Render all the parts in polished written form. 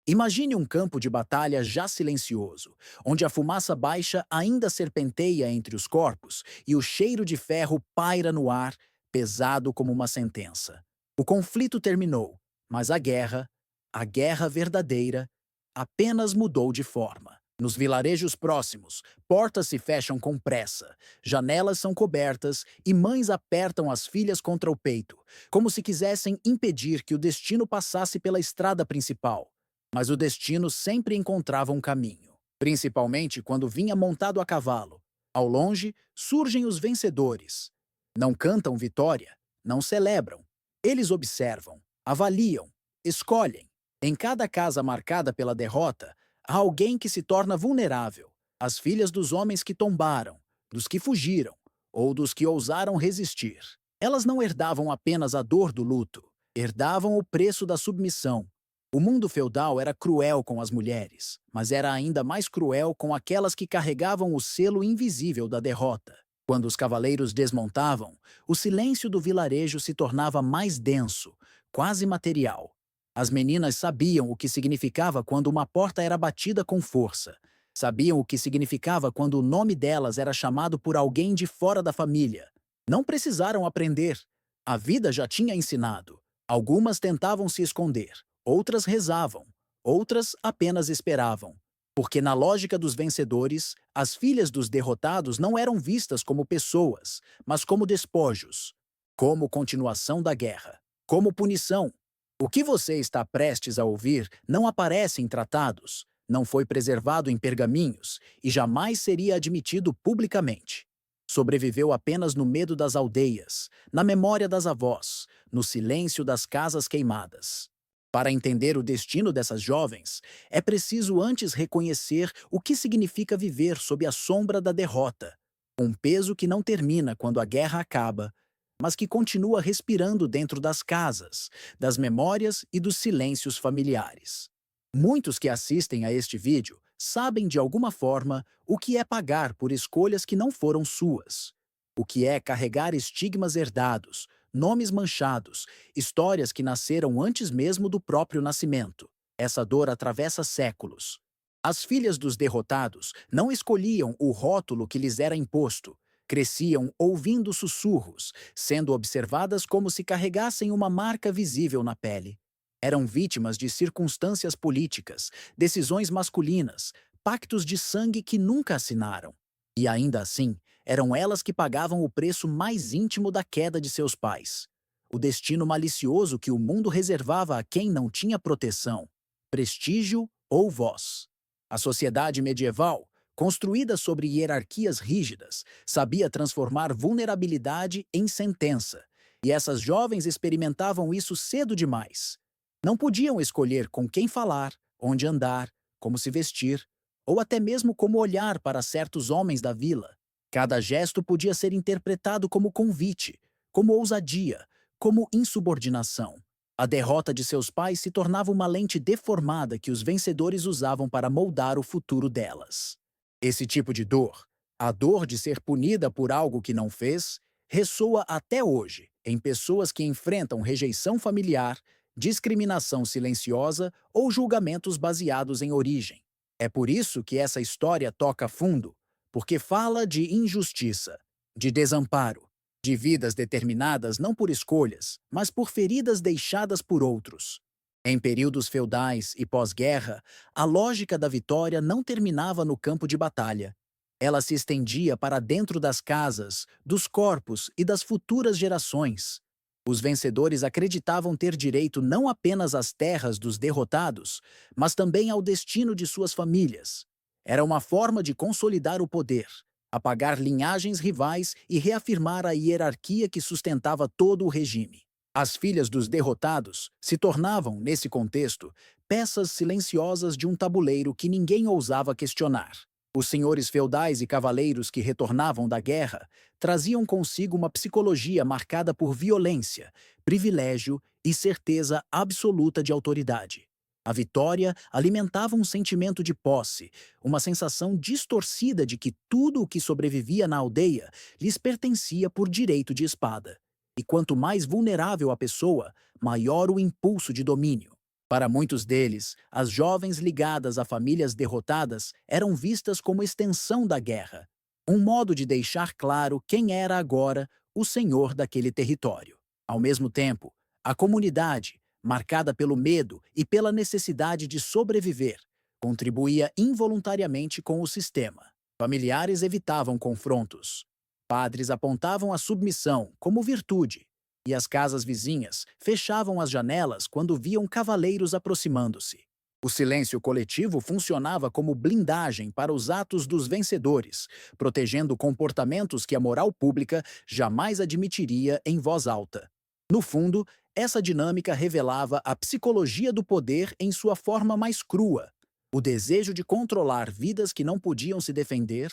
Imagine um campo de batalha já silencioso, onde a fumaça baixa ainda serpenteia entre os corpos e o cheiro de ferro paira no ar, pesado como uma sentença. O conflito terminou, mas a guerra verdadeira, apenas mudou de forma. Nos vilarejos próximos, portas se fecham com pressa, janelas são cobertas e mães apertam as filhas contra o peito, como se quisessem impedir que o destino passasse pela estrada principal. Mas o destino sempre encontrava um caminho, principalmente quando vinha montado a cavalo. Ao longe, surgem os vencedores. Não cantam vitória, não celebram. Eles observam, avaliam, escolhem. Em cada casa marcada pela derrota, há alguém que se torna vulnerável. As filhas dos homens que tombaram, dos que fugiram, ou dos que ousaram resistir. Elas não herdavam apenas a dor do luto, herdavam o preço da submissão. O mundo feudal era cruel com as mulheres, mas era ainda mais cruel com aquelas que carregavam o selo invisível da derrota. Quando os cavaleiros desmontavam, o silêncio do vilarejo se tornava mais denso, quase material. As meninas sabiam o que significava quando uma porta era batida com força. Sabiam o que significava quando o nome delas era chamado por alguém de fora da família. Não precisaram aprender. A vida já tinha ensinado. Algumas tentavam se esconder. Outras rezavam, outras apenas esperavam. Porque na lógica dos vencedores, as filhas dos derrotados não eram vistas como pessoas, mas como despojos, como continuação da guerra, como punição. O que você está prestes a ouvir não aparece em tratados, não foi preservado em pergaminhos e jamais seria admitido publicamente. Sobreviveu apenas no medo das aldeias, na memória das avós, no silêncio das casas queimadas. Para entender o destino dessas jovens, é preciso antes reconhecer o que significa viver sob a sombra da derrota, um peso que não termina quando a guerra acaba, mas que continua respirando dentro das casas, das memórias e dos silêncios familiares. Muitos que assistem a este vídeo sabem de alguma forma o que é pagar por escolhas que não foram suas, o que é carregar estigmas herdados, nomes manchados, histórias que nasceram antes mesmo do próprio nascimento. Essa dor atravessa séculos. As filhas dos derrotados não escolhiam o rótulo que lhes era imposto. Cresciam ouvindo sussurros, sendo observadas como se carregassem uma marca visível na pele. Eram vítimas de circunstâncias políticas, decisões masculinas, pactos de sangue que nunca assinaram. E ainda assim, eram elas que pagavam o preço mais íntimo da queda de seus pais. O destino malicioso que o mundo reservava a quem não tinha proteção, prestígio ou voz. A sociedade medieval, construída sobre hierarquias rígidas, sabia transformar vulnerabilidade em sentença, e essas jovens experimentavam isso cedo demais. Não podiam escolher com quem falar, onde andar, como se vestir, ou até mesmo como olhar para certos homens da vila. Cada gesto podia ser interpretado como convite, como ousadia, como insubordinação. A derrota de seus pais se tornava uma lente deformada que os vencedores usavam para moldar o futuro delas. Esse tipo de dor, a dor de ser punida por algo que não fez, ressoa até hoje em pessoas que enfrentam rejeição familiar, discriminação silenciosa ou julgamentos baseados em origem. É por isso que essa história toca fundo, porque fala de injustiça, de desamparo, de vidas determinadas não por escolhas, mas por feridas deixadas por outros. Em períodos feudais e pós-guerra, a lógica da vitória não terminava no campo de batalha. Ela se estendia para dentro das casas, dos corpos e das futuras gerações. Os vencedores acreditavam ter direito não apenas às terras dos derrotados, mas também ao destino de suas famílias. Era uma forma de consolidar o poder, apagar linhagens rivais e reafirmar a hierarquia que sustentava todo o regime. As filhas dos derrotados se tornavam, nesse contexto, peças silenciosas de um tabuleiro que ninguém ousava questionar. Os senhores feudais e cavaleiros que retornavam da guerra traziam consigo uma psicologia marcada por violência, privilégio e certeza absoluta de autoridade. A vitória alimentava um sentimento de posse, uma sensação distorcida de que tudo o que sobrevivia na aldeia lhes pertencia por direito de espada. E quanto mais vulnerável a pessoa, maior o impulso de domínio. Para muitos deles, as jovens ligadas a famílias derrotadas eram vistas como extensão da guerra, um modo de deixar claro quem era agora o senhor daquele território. Ao mesmo tempo, a comunidade, marcada pelo medo e pela necessidade de sobreviver, contribuía involuntariamente com o sistema. Familiares evitavam confrontos. Padres apontavam a submissão como virtude, e as casas vizinhas fechavam as janelas quando viam cavaleiros aproximando-se. O silêncio coletivo funcionava como blindagem para os atos dos vencedores, protegendo comportamentos que a moral pública jamais admitiria em voz alta. No fundo, essa dinâmica revelava a psicologia do poder em sua forma mais crua: o desejo de controlar vidas que não podiam se defender,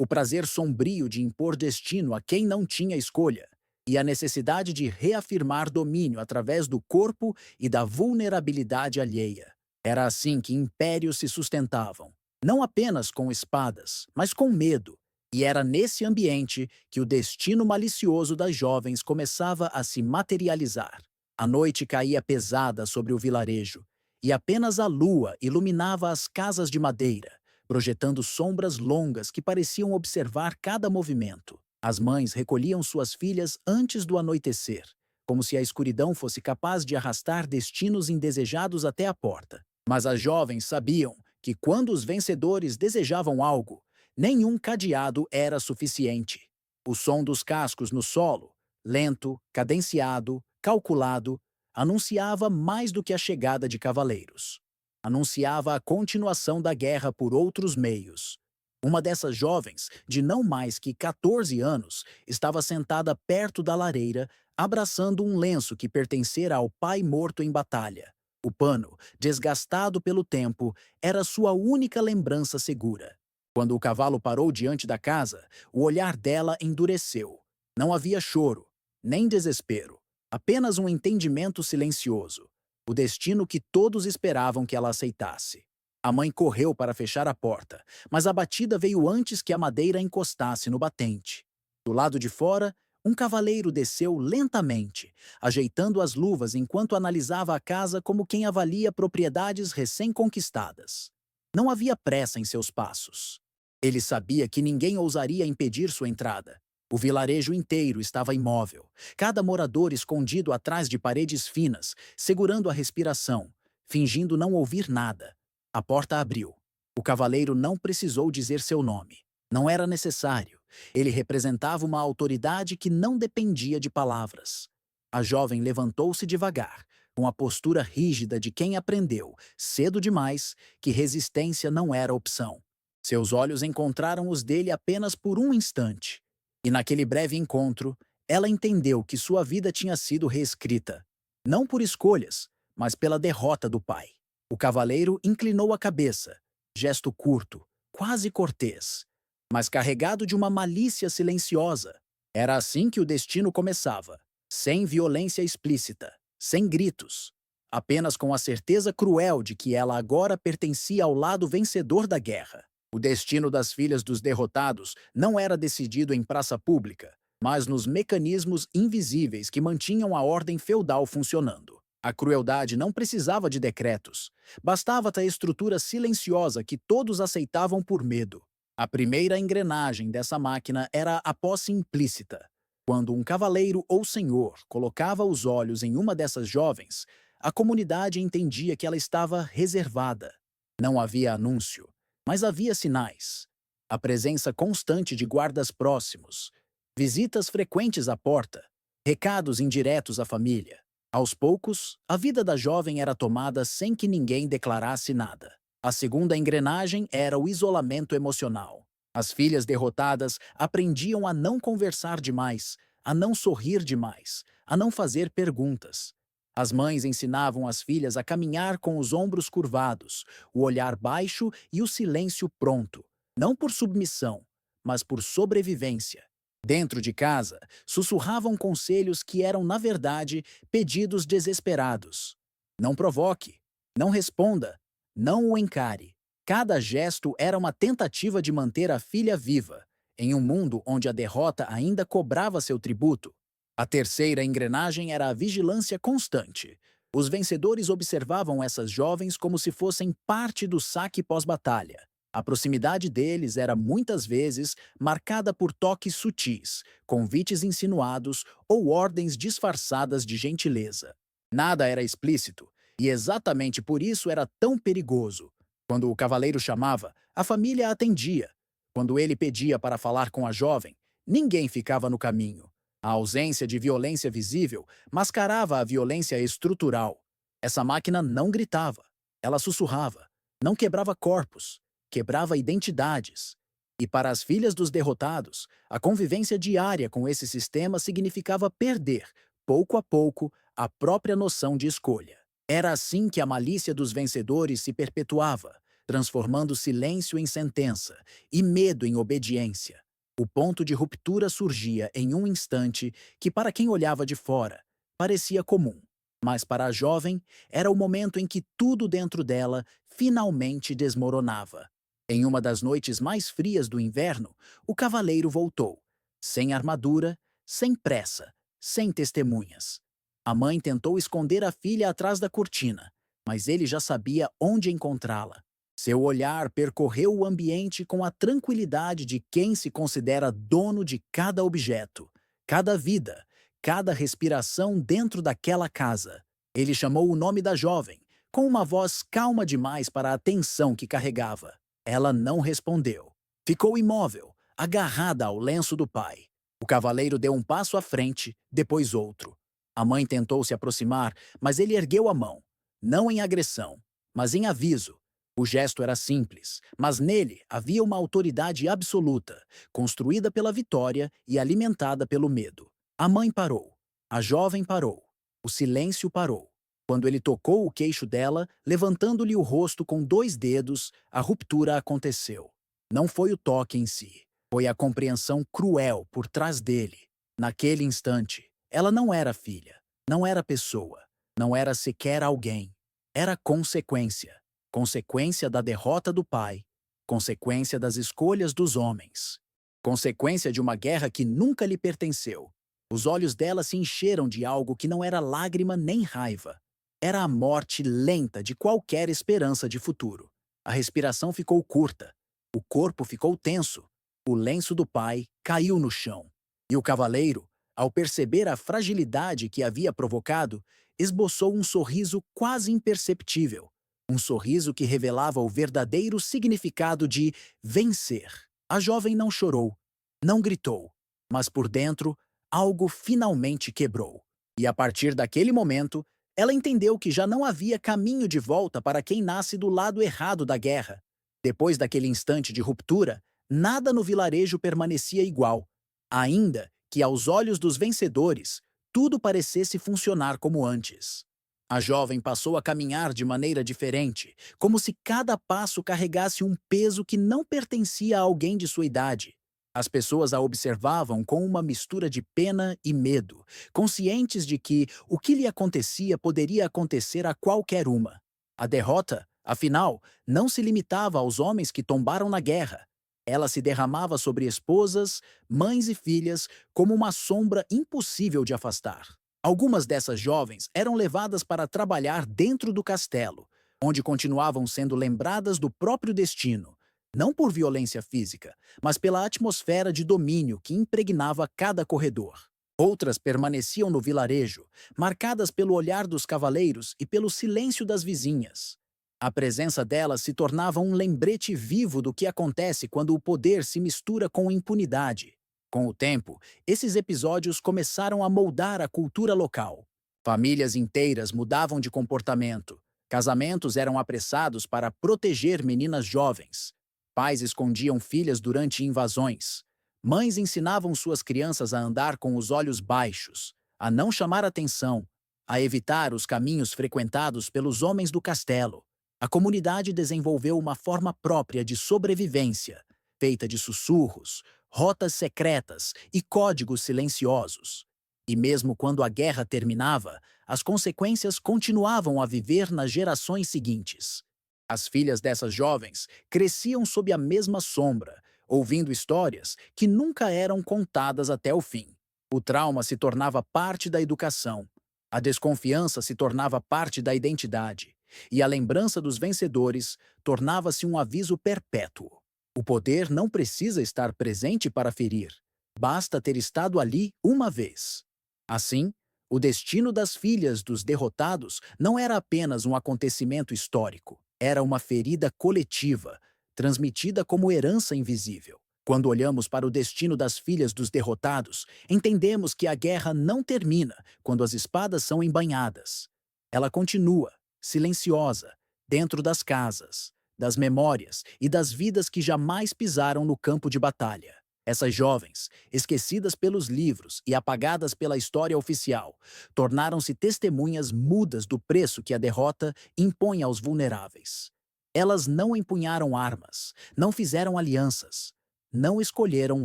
o prazer sombrio de impor destino a quem não tinha escolha, e a necessidade de reafirmar domínio através do corpo e da vulnerabilidade alheia. Era assim que impérios se sustentavam, não apenas com espadas, mas com medo, e era nesse ambiente que o destino malicioso das jovens começava a se materializar. A noite caía pesada sobre o vilarejo, e apenas a lua iluminava as casas de madeira, projetando sombras longas que pareciam observar cada movimento. As mães recolhiam suas filhas antes do anoitecer, como se a escuridão fosse capaz de arrastar destinos indesejados até a porta. Mas as jovens sabiam que quando os vencedores desejavam algo, nenhum cadeado era suficiente. O som dos cascos no solo, lento, cadenciado, calculado, anunciava mais do que a chegada de cavaleiros. Anunciava a continuação da guerra por outros meios. Uma dessas jovens, de não mais que 14 anos, estava sentada perto da lareira, abraçando um lenço que pertencera ao pai morto em batalha. O pano, desgastado pelo tempo, era sua única lembrança segura. Quando o cavalo parou diante da casa, o olhar dela endureceu. Não havia choro, nem desespero, apenas um entendimento silencioso. O destino que todos esperavam que ela aceitasse. A mãe correu para fechar a porta, mas a batida veio antes que a madeira encostasse no batente. Do lado de fora, um cavaleiro desceu lentamente, ajeitando as luvas enquanto analisava a casa como quem avalia propriedades recém-conquistadas. Não havia pressa em seus passos. Ele sabia que ninguém ousaria impedir sua entrada. O vilarejo inteiro estava imóvel, cada morador escondido atrás de paredes finas, segurando a respiração, fingindo não ouvir nada. A porta abriu. O cavaleiro não precisou dizer seu nome. Não era necessário. Ele representava uma autoridade que não dependia de palavras. A jovem levantou-se devagar, com a postura rígida de quem aprendeu, cedo demais, que resistência não era opção. Seus olhos encontraram os dele apenas por um instante. E naquele breve encontro, ela entendeu que sua vida tinha sido reescrita. Não por escolhas, mas pela derrota do pai. O cavaleiro inclinou a cabeça, gesto curto, quase cortês, mas carregado de uma malícia silenciosa. Era assim que o destino começava, sem violência explícita, sem gritos, apenas com a certeza cruel de que ela agora pertencia ao lado vencedor da guerra. O destino das filhas dos derrotados não era decidido em praça pública, mas nos mecanismos invisíveis que mantinham a ordem feudal funcionando. A crueldade não precisava de decretos. Bastava a estrutura silenciosa que todos aceitavam por medo. A primeira engrenagem dessa máquina era a posse implícita. Quando um cavaleiro ou senhor colocava os olhos em uma dessas jovens, a comunidade entendia que ela estava reservada. Não havia anúncio, mas havia sinais. A presença constante de guardas próximos, visitas frequentes à porta, recados indiretos à família. Aos poucos, a vida da jovem era tomada sem que ninguém declarasse nada. A segunda engrenagem era o isolamento emocional. As filhas derrotadas aprendiam a não conversar demais, a não sorrir demais, a não fazer perguntas. As mães ensinavam as filhas a caminhar com os ombros curvados, o olhar baixo e o silêncio pronto, não por submissão, mas por sobrevivência. Dentro de casa, sussurravam conselhos que eram, na verdade, pedidos desesperados. Não provoque, não responda, não o encare. Cada gesto era uma tentativa de manter a filha viva, em um mundo onde a derrota ainda cobrava seu tributo. A terceira engrenagem era a vigilância constante. Os vencedores observavam essas jovens como se fossem parte do saque pós-batalha. A proximidade deles era muitas vezes marcada por toques sutis, convites insinuados ou ordens disfarçadas de gentileza. Nada era explícito, e exatamente por isso era tão perigoso. Quando o cavaleiro chamava, a família atendia. Quando ele pedia para falar com a jovem, ninguém ficava no caminho. A ausência de violência visível mascarava a violência estrutural. Essa máquina não gritava, ela sussurrava, não quebrava corpos, quebrava identidades. E para as filhas dos derrotados, a convivência diária com esse sistema significava perder, pouco a pouco, a própria noção de escolha. Era assim que a malícia dos vencedores se perpetuava, transformando silêncio em sentença e medo em obediência. O ponto de ruptura surgia em um instante que, para quem olhava de fora, parecia comum. Mas para a jovem, era o momento em que tudo dentro dela finalmente desmoronava. Em uma das noites mais frias do inverno, o cavaleiro voltou, sem armadura, sem pressa, sem testemunhas. A mãe tentou esconder a filha atrás da cortina, mas ele já sabia onde encontrá-la. Seu olhar percorreu o ambiente com a tranquilidade de quem se considera dono de cada objeto, cada vida, cada respiração dentro daquela casa. Ele chamou o nome da jovem, com uma voz calma demais para a tensão que carregava. Ela não respondeu. Ficou imóvel, agarrada ao lenço do pai. O cavaleiro deu um passo à frente, depois outro. A mãe tentou se aproximar, mas ele ergueu a mão. Não em agressão, mas em aviso. O gesto era simples, mas nele havia uma autoridade absoluta, construída pela vitória e alimentada pelo medo. A mãe parou. A jovem parou. O silêncio parou. Quando ele tocou o queixo dela, levantando-lhe o rosto com 2 dedos, a ruptura aconteceu. Não foi o toque em si, foi a compreensão cruel por trás dele. Naquele instante, ela não era filha, não era pessoa, não era sequer alguém. Era consequência. Consequência da derrota do pai, consequência das escolhas dos homens, consequência de uma guerra que nunca lhe pertenceu. Os olhos dela se encheram de algo que não era lágrima nem raiva. Era a morte lenta de qualquer esperança de futuro. A respiração ficou curta, o corpo ficou tenso, o lenço do pai caiu no chão. E o cavaleiro, ao perceber a fragilidade que havia provocado, esboçou um sorriso quase imperceptível. Um sorriso que revelava o verdadeiro significado de vencer. A jovem não chorou, não gritou, mas por dentro, algo finalmente quebrou. E a partir daquele momento, ela entendeu que já não havia caminho de volta para quem nasce do lado errado da guerra. Depois daquele instante de ruptura, nada no vilarejo permanecia igual, ainda que aos olhos dos vencedores, tudo parecesse funcionar como antes. A jovem passou a caminhar de maneira diferente, como se cada passo carregasse um peso que não pertencia a alguém de sua idade. As pessoas a observavam com uma mistura de pena e medo, conscientes de que o que lhe acontecia poderia acontecer a qualquer uma. A derrota, afinal, não se limitava aos homens que tombaram na guerra. Ela se derramava sobre esposas, mães e filhas como uma sombra impossível de afastar. Algumas dessas jovens eram levadas para trabalhar dentro do castelo, onde continuavam sendo lembradas do próprio destino, não por violência física, mas pela atmosfera de domínio que impregnava cada corredor. Outras permaneciam no vilarejo, marcadas pelo olhar dos cavaleiros e pelo silêncio das vizinhas. A presença delas se tornava um lembrete vivo do que acontece quando o poder se mistura com impunidade. Com o tempo, esses episódios começaram a moldar a cultura local. Famílias inteiras mudavam de comportamento. Casamentos eram apressados para proteger meninas jovens. Pais escondiam filhas durante invasões. Mães ensinavam suas crianças a andar com os olhos baixos, a não chamar atenção, a evitar os caminhos frequentados pelos homens do castelo. A comunidade desenvolveu uma forma própria de sobrevivência, feita de sussurros, rotas secretas e códigos silenciosos. E mesmo quando a guerra terminava, as consequências continuavam a viver nas gerações seguintes. As filhas dessas jovens cresciam sob a mesma sombra, ouvindo histórias que nunca eram contadas até o fim. O trauma se tornava parte da educação. A desconfiança se tornava parte da identidade, e a lembrança dos vencedores tornava-se um aviso perpétuo. O poder não precisa estar presente para ferir, basta ter estado ali uma vez. Assim, o destino das filhas dos derrotados não era apenas um acontecimento histórico, era uma ferida coletiva, transmitida como herança invisível. Quando olhamos para o destino das filhas dos derrotados, entendemos que a guerra não termina quando as espadas são embainhadas. Ela continua, silenciosa, dentro das casas, das memórias e das vidas que jamais pisaram no campo de batalha. Essas jovens, esquecidas pelos livros e apagadas pela história oficial, tornaram-se testemunhas mudas do preço que a derrota impõe aos vulneráveis. Elas não empunharam armas, não fizeram alianças, não escolheram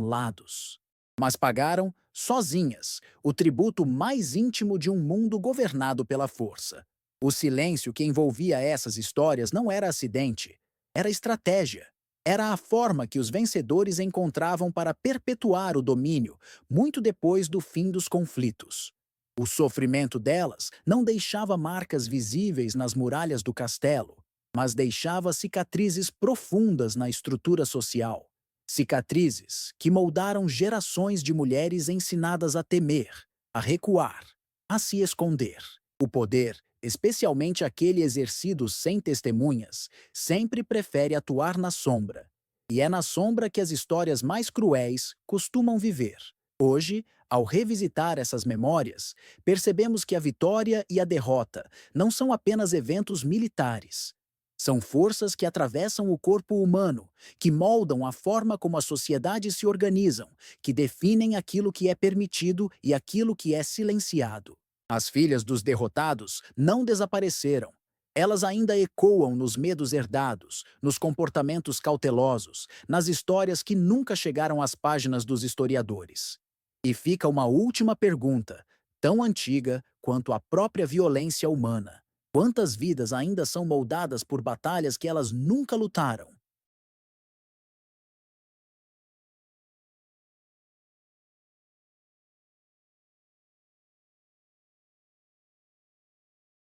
lados, mas pagaram, sozinhas, o tributo mais íntimo de um mundo governado pela força. O silêncio que envolvia essas histórias não era acidente, era estratégia. Era a forma que os vencedores encontravam para perpetuar o domínio, muito depois do fim dos conflitos. O sofrimento delas não deixava marcas visíveis nas muralhas do castelo, mas deixava cicatrizes profundas na estrutura social. Cicatrizes que moldaram gerações de mulheres ensinadas a temer, a recuar, a se esconder. O poder, especialmente aquele exercido sem testemunhas, sempre prefere atuar na sombra. E é na sombra que as histórias mais cruéis costumam viver. Hoje, ao revisitar essas memórias, percebemos que a vitória e a derrota não são apenas eventos militares. São forças que atravessam o corpo humano, que moldam a forma como as sociedades se organizam, que definem aquilo que é permitido e aquilo que é silenciado. As filhas dos derrotados não desapareceram. Elas ainda ecoam nos medos herdados, nos comportamentos cautelosos, nas histórias que nunca chegaram às páginas dos historiadores. E fica uma última pergunta, tão antiga quanto a própria violência humana. Quantas vidas ainda são moldadas por batalhas que elas nunca lutaram?